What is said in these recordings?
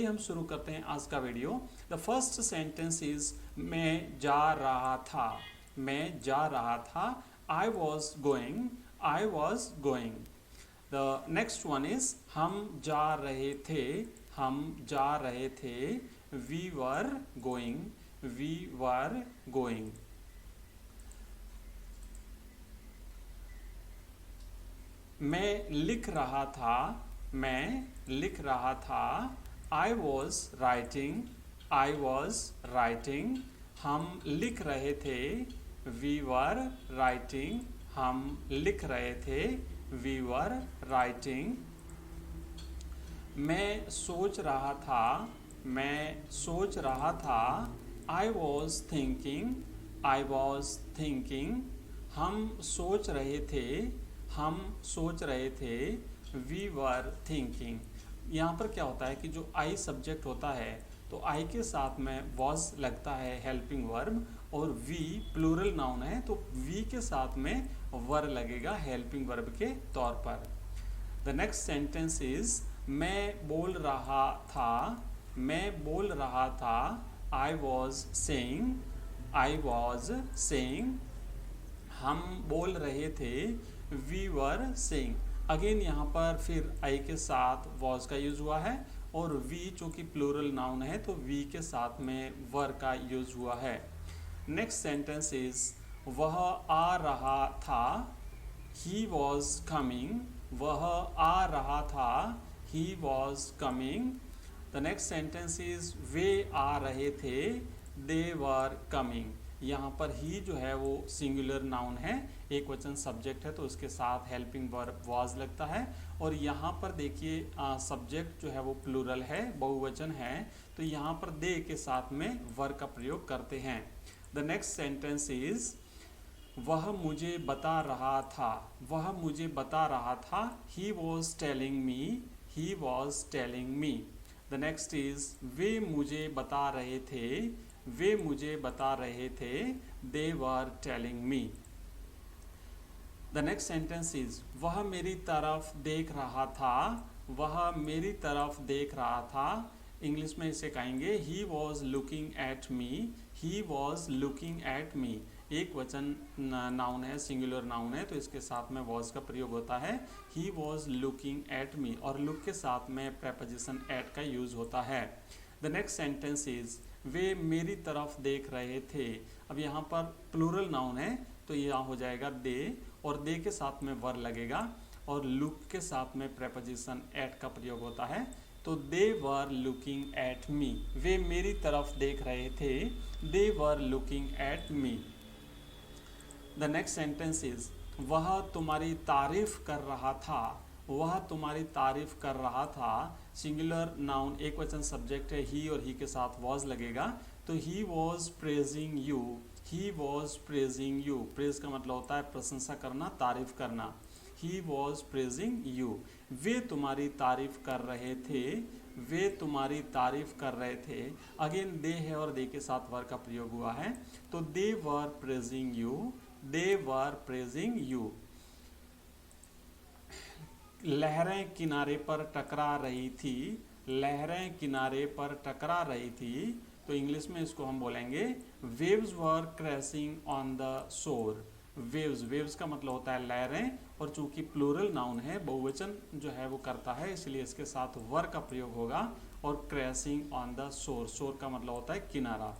हम शुरू करते हैं आज का video. The first sentence is मैं जा रहा था, मैं जा रहा था। I was going, I was going. The next one is हम जा रहे थे, हम जा रहे थे। We were going, we were going. मैं लिख रहा था, मैं लिख रहा था। I was writing, I was writing. हम लिख रहे थे। वी वर राइटिंग, हम लिख रहे थे। We were writing. मैं सोच रहा था, मैं सोच रहा था। I was thinking, I was thinking. हम सोच रहे थे, हम सोच रहे थे। We were thinking. यहाँ पर क्या होता है कि जो आई सब्जेक्ट होता है तो आई के साथ में वॉज लगता है हेल्पिंग वर्ब, और वी प्लूरल नाउन है तो वी के साथ में वर लगेगा हेल्पिंग वर्ब के तौर पर। द नेक्स्ट सेंटेंस इज मैं बोल रहा था, मैं बोल रहा था। I was saying, I was saying. हम बोल रहे थे। We were saying. अगेन यहाँ पर फिर आई के साथ वॉज का यूज हुआ है, और वी चूँकि प्लूरल नाउन है तो वी के साथ में वर का यूज हुआ है। नेक्स्ट सेंटेंस इज वह आ रहा था। ही वॉज कमिंग, वह आ रहा था। He was coming. The next sentence is वे आ रहे थे। They were coming. यहाँ पर ही जो है वो सिंगुलर नाउन है, एक वचन सब्जेक्ट है तो उसके साथ हेल्पिंग वर्ब वॉज लगता है। और यहाँ पर देखिए सब्जेक्ट जो है वो प्लूरल है, बहुवचन है, तो यहाँ पर दे के साथ में वर का प्रयोग करते हैं। द नेक्स्ट सेंटेंस इज वह मुझे बता रहा था, वह मुझे बता रहा था। He was telling me, he was telling me. The next is वे मुझे बता रहे थे, वे मुझे बता रहे थे। They were telling me. The next sentence is वह मेरी तरफ देख रहा था, वह मेरी तरफ देख रहा था। इंग्लिश में इसे कहेंगे he was looking at me, he was looking at मी। एक वचन नाउन है, सिंगुलर नाउन है तो इसके साथ में वॉज का प्रयोग होता है। ही वॉज लुकिंग एट मी, और लुक के साथ में प्रेपोजिशन एट का यूज होता है। द नेक्स्ट सेंटेंस इज वे मेरी तरफ देख रहे थे। अब यहाँ पर प्लूरल नाउन है तो यहाँ हो जाएगा दे, और दे के साथ में वर लगेगा, और लुक के साथ में प्रेपोजिशन एट का प्रयोग होता है। तो दे वर लुकिंग एट मी, वे मेरी तरफ देख रहे थे। They were looking at me. The next sentence is वह तुम्हारी तारीफ कर रहा था, वह तुम्हारी तारीफ कर रहा था। सिंगुलर नाउन एक वचन सब्जेक्ट है, ही और ही के साथ वॉज लगेगा तो he was praising you, he was praising you. Praise का मतलब होता है प्रशंसा करना, तारीफ करना। He was praising you. वे तुम्हारी तारीफ कर रहे थे, वे तुम्हारी तारीफ कर रहे थे। अगेन दे है और दे के साथ वर का प्रयोग हुआ है तो they were praising you, they were praising you. लहरें किनारे पर टकरा रही थी, लहरें किनारे पर टकरा रही थी, तो इंग्लिश में इसको हम बोलेंगे waves were crashing on the shore. Waves, waves का मतलब होता है लहरें, और चूंकि प्लूरल नाउन है, बहुवचन जो है वो करता है, इसलिए इसके साथ वर का प्रयोग होगा। और क्रैशिंग ऑन द शोर, शोर का मतलब होता है किनारा।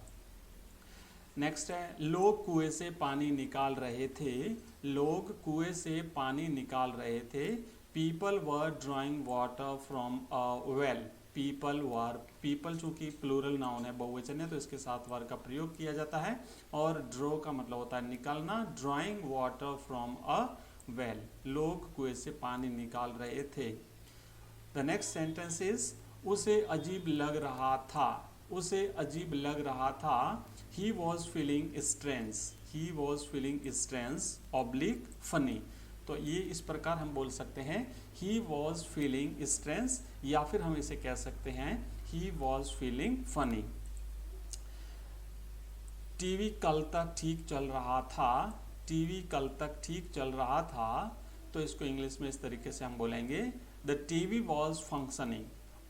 नेक्स्ट है लोग कुएं से पानी निकाल रहे थे, लोग कुएं से पानी निकाल रहे थे। People were drawing water from a well, people were, people चूंकि प्लूरल नाउन है, बहुवचन है तो इसके साथ वर का प्रयोग किया जाता है। और ड्रॉ का मतलब होता है निकालना, drawing water from a well, लोग कुएं से पानी निकाल रहे थे। द नेक्स्ट सेंटेंस इज उसे अजीब लग रहा था, उसे अजीब लग रहा था। He was feeling strange, he was feeling strange oblique funny. तो ये इस प्रकार हम बोल सकते हैं ही वॉज फीलिंग स्ट्रेंज, या फिर हम इसे कह सकते हैं he was feeling funny. TV कल तक ठीक चल रहा था, टीवी कल तक ठीक चल रहा था, तो इसको इंग्लिश में इस तरीके से हम बोलेंगे द टीवी वॉज फंक्शनिंग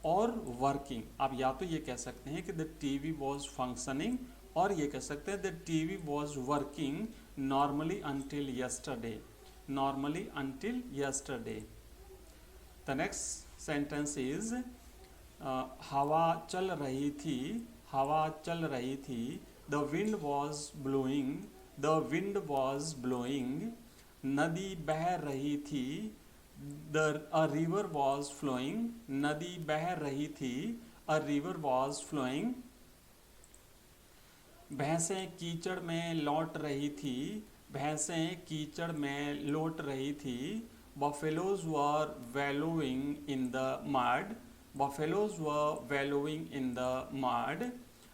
और वर्किंग। आप या तो ये कह सकते हैं कि द टीवी वॉज फंक्शनिंग, और ये कह सकते हैं the TV was working normally until yesterday, normally until yesterday. The next sentence is हवा चल रही थी, हवा चल रही थी। The wind was blowing, the wind was blowing. नदी बह रही थी, अ रिवर वॉज फ्लोइंग, नदी बह रही थी, अ रिवर वॉज फ्लोइंग। भैंसें कीचड़ में लौट रही थी, भैंसें कीचड़ में लौट रही थी। Buffaloes were wallowing in the mud, buffaloes were wallowing in the mud.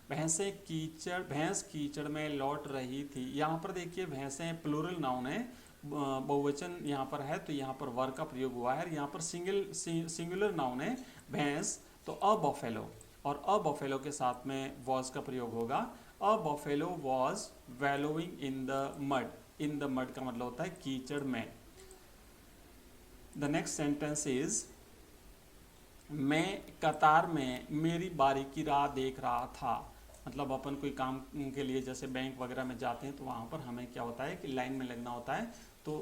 भैंस कीचड़ में लौट रही थी। यहाँ पर देखिए भैंसें प्लूरल नाउन है, बहुवचन यहाँ पर है, तो यहाँ पर वर का प्रयोग हुआ है। यहाँ पर सिंगुलर नाउन है भैंस, तो अ बफेलो, और अ बफेलो के साथ में वॉज का प्रयोग होगा। अ buffalo was wallowing in the mud, in the mud का मतलब होता है कीचड़ में। द नेक्स्ट सेंटेंस इज मैं कतार में मेरी बारी की राह देख रहा था। मतलब अपन कोई काम के लिए जैसे बैंक वगैरह में जाते हैं तो वहाँ पर हमें क्या होता है कि लाइन में लगना होता है, तो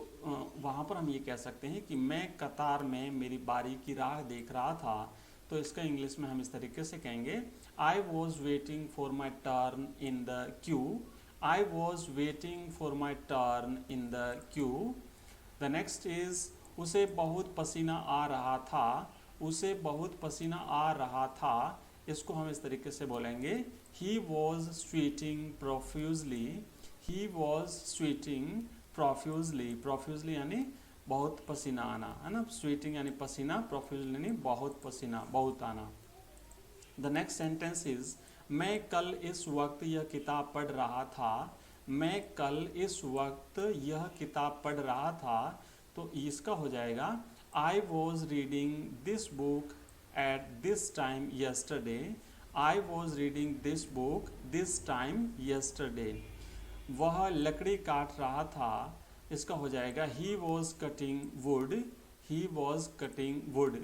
वहाँ पर हम ये कह सकते हैं कि मैं कतार में मेरी बारी की राह देख रहा था। तो इसका इंग्लिश में हम इस तरीके से कहेंगे, I was waiting for my turn in the Q, I was waiting for my turn in the Q. The next is उसे बहुत पसीना आ रहा था, उसे बहुत पसीना आ रहा था। इसको हम इस तरीके से बोलेंगे, he was sweating profusely, he was sweating profusely. Profusely यानी बहुत पसीना आना, है ना। स्वेटिंग यानी पसीना, प्रोफ्यूजली यानी बहुत पसीना, बहुत आना। द नेक्स्ट सेंटेंस इज मैं कल इस वक्त यह किताब पढ़ रहा था, मैं कल इस वक्त यह किताब पढ़ रहा था। तो इसका हो जाएगा, I was reading this book at this time yesterday, I was reading this book this time yesterday. वह लकड़ी काट रहा था। इसका हो जाएगा, he was cutting would, he was cutting would.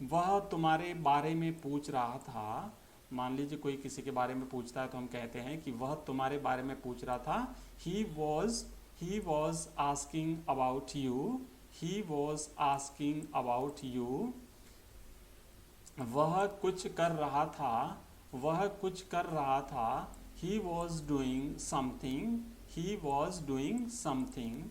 वह तुम्हारे बारे में पूछ रहा था। मान लीजिए कोई किसी के बारे में पूछता है तो हम कहते हैं कि वह तुम्हारे बारे में पूछ रहा था। He was asking about you, he was asking about you. वह कुछ कर रहा था, वह कुछ कर रहा था। He was doing something, he was doing something.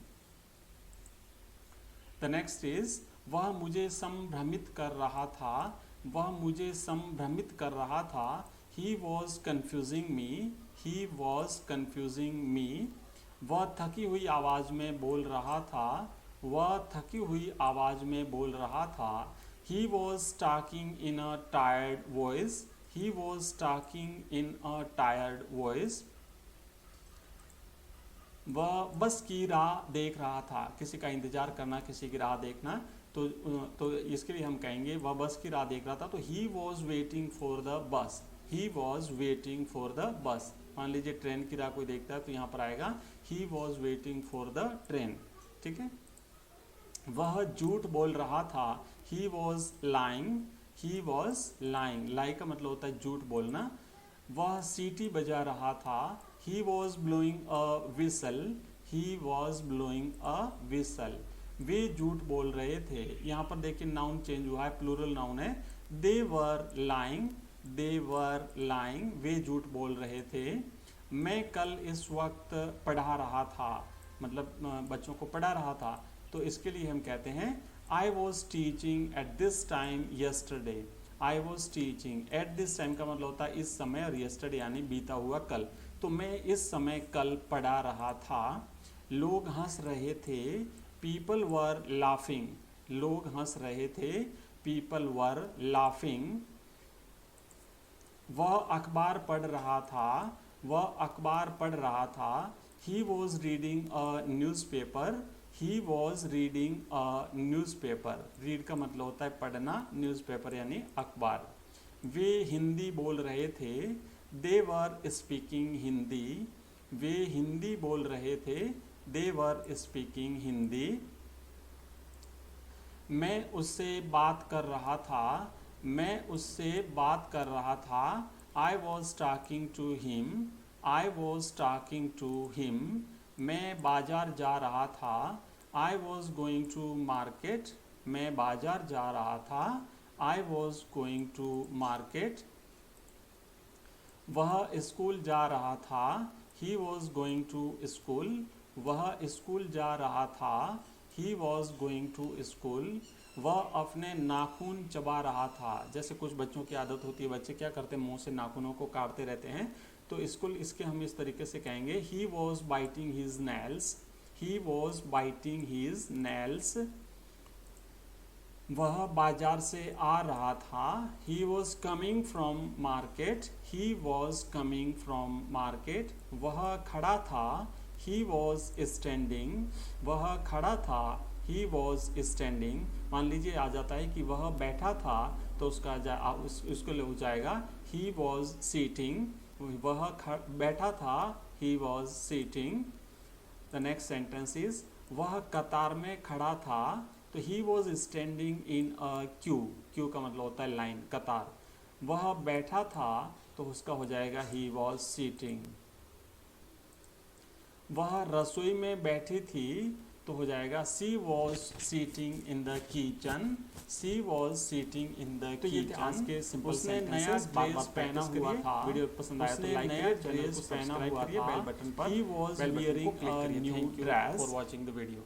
The next is वह मुझे संभ्रमित कर रहा था, वह मुझे संभ्रमित कर रहा था। He was confusing me, he was confusing me. वह थकी हुई आवाज़ में बोल रहा था, वह थकी हुई आवाज़ में बोल रहा था। He was talking in a tired voice, he was talking in a tired voice. वह बस की राह देख रहा था। किसी का इंतजार करना, किसी की राह देखना, तो इसके लिए हम कहेंगे वह बस की राह देख रहा था। तो he was waiting for the bus, he was waiting for the bus. मान लीजिए ट्रेन की राह कोई देखता है तो यहाँ पर आएगा he was waiting for the train, ठीक है। वह झूठ बोल रहा था, he was lying, he was lying. Lie का मतलब होता है झूठ बोलना। वह सीटी बजा रहा था, he was blowing a whistle, he was blowing a whistle. वे झूठ बोल रहे थे। यहाँ पर देखिए नाउन चेंज हुआ है, प्लूरल नाउन है। दे were lying, they were lying, वे झूठ बोल रहे थे। मैं कल इस वक्त पढ़ा रहा था, मतलब बच्चों को पढ़ा रहा था। तो इसके लिए हम कहते हैं I was teaching at this time yesterday, I was teaching at this time का मतलब होता है इस समय, और यस्टरडे यानी बीता हुआ कल। तो मैं इस समय कल पढ़ा रहा था। लोग हंस रहे थे, पीपल वर लाफिंग, लोग हंस रहे थे, पीपल वर लाफिंग। वह अखबार पढ़ रहा था, वह अखबार पढ़ रहा था। He was reading a newspaper, he was reading a newspaper. Read का मतलब होता है पढ़ना, न्यूज़पेपर यानी अखबार। वे हिंदी बोल रहे थे, दे वर स्पीकिंग हिंदी, वे हिंदी बोल रहे थे, दे वर स्पीकिंग हिंदी। मैं उससे बात कर रहा था, मैं उससे बात कर रहा था। I was talking to him, I was talking to him. मैं बाजार जा रहा था, I was going to market. मैं बाजार जा रहा था, I was going to market. वह स्कूल जा रहा था, he was going to school. वह स्कूल जा रहा था, he was going to school. वह अपने नाखून चबा रहा था। जैसे कुछ बच्चों की आदत होती है, बच्चे क्या करते हैं, मुंह से नाखूनों को काटते रहते हैं, तो स्कूल इसके हम इस तरीके से कहेंगे, he was biting his nails, he was biting his nails. वह बाजार से आ रहा था, he was coming from market, he was coming from market. वह खड़ा था, ही वॉज स्टैंडिंग, वह खड़ा था, ही वॉज स्टैंडिंग। मान लीजिए आ जाता है कि वह बैठा था, तो उसको ले हो जाएगा ही वॉज सीटिंग, वह बैठा था, he was sitting. The next sentence is, वह कतार में खड़ा था, तो he was standing in a queue. Queue का मतलब होता है लाइन, कतार। वह बैठा था, तो उसका हो जाएगा ही वॉज सीटिंग। वह रसोई में बैठी थी, तो हो जाएगा she was sitting in the kitchen, she was sitting in the kitchen. आज के सिंपल उसने नया ड्रेस पहना हुआ था, वीडियो पसंद आया तो लाइक करिए, ड्रेस पहना हुआ था, बेल बटन पर he was wearing a new dress. For watching the video.